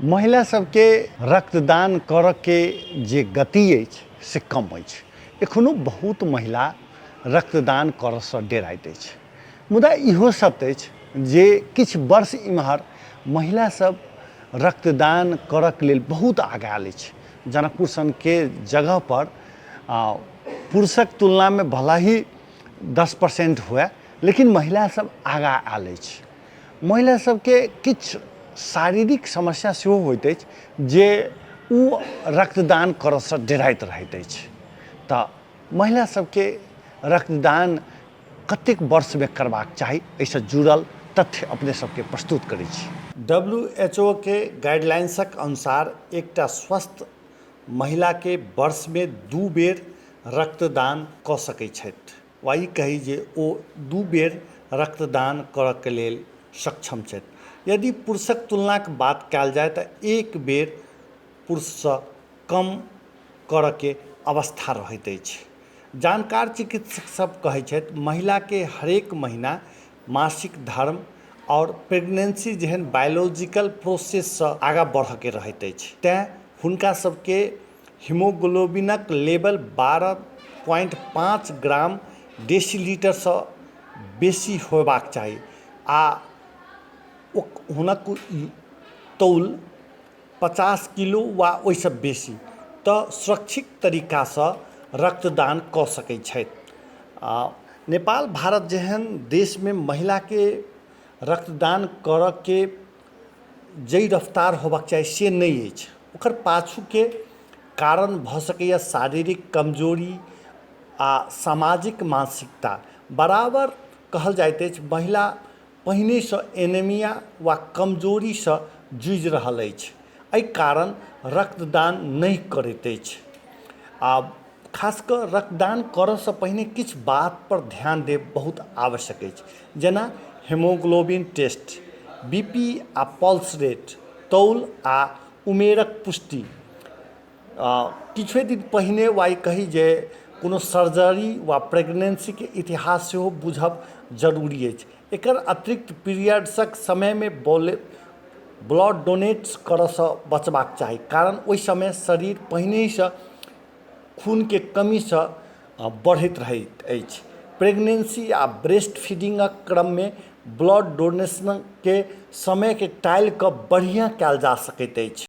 महिला सबके रक्तदान करऽ के जे गति अछि से कम अछि। एखनो बहुत महिला रक्तदान करऽसँ डेराइत अछि। मुदा इहो सत्य अछि जे किछु वर्ष इम्हर महिला सब रक्तदान करऽके लेल बहुत आगाँ आयल अछि। जनकपुर सनके जगह पर पुरुषक तुलनामे भला ही 10% हुए, लेकिन महिला सब आगाँ आयल अछि। महिला सबके किछु शारीरिक समस्या सेहो होइत अछि जे ओ रक्तदान करऽसँ डेराइत रहैत अछि। तऽ महिला सबके रक्तदान कतेक वर्षमे करबाक चाही, एहिसँ जुड़ल तथ्य अपने सबके प्रस्तुत करै छी। WHO के गाइडलाइंसक अनुसार एकटा स्वस्थ महिलाके वर्षमे 2 बेर रक्तदान कऽ सकै छथि, वा ई कही जे ओ 2 बेर रक्तदान करऽके लेल सक्षम छथि। यदि पुरुषक तुलनाके बात कयल जाय तऽ 1 बेर पुरुषसँ कम करऽके अवस्था रहैत अछि। जानकार चिकित्सक सब कहै छथि महिलाके हरेक महीना मासिक धर्म और प्रेगनेंसी जेहन बायोलॉजिकल प्रोसेससँ आगाँ बढ़ऽके रहैत अछि। तेँ हुनका सबके हीमोग्लोबिनक लेवल 12.5 ग्राम डेसीलीटरसँ बेसी होयबाक चाही आ हुनक तौल 50 किलो वा ओहिसँ बेसी, तऽ सुरक्षित तरीकासँ रक्तदान कऽ सकै छथि। नेपाल भारत जेहन देशमे महिलाके रक्तदान करऽके जाहि रफ्तार होबाक चाही से नहि अछि। ओकर पाछूके कारण भऽ सकैए शारीरिक कमजोरी आ सामाजिक मानसिकता। बराबर कहल जाइत अछि महिला पहिनेसँ एनीमिया वा कमजोरीसँ जूझि रहल अछि, एहि कारण रक्तदान नहि करैत अछि। आ खास कऽ रक्तदान करऽसँ पहिने किछु बातपर ध्यान देब बहुत आवश्यक अछि, जेना हीमोग्लोबिन टेस्ट, BP आ पल्स रेट, तौल आ उमेरक पुष्टि। किछुए दिन पहिने वा कही जे कोनो सर्जरी वा प्रेगनेंसीके इतिहास सेहो बुझब जरूरी अछि। एकर अतिरिक्त पीरियड्सक समयमे ब्लड डोनेट करऽसँ बचबाक चाही, कारण ओहि समय शरीर पहिनेसँ खूनके कमीसँ बढ़ैत रहैत अछि। प्रेगनेंसी आ ब्रेस्ट फीडिंगक क्रममे ब्लड डोनेशनके समयके टालि कऽ बढ़िआँ कयल जा सकैत अछि।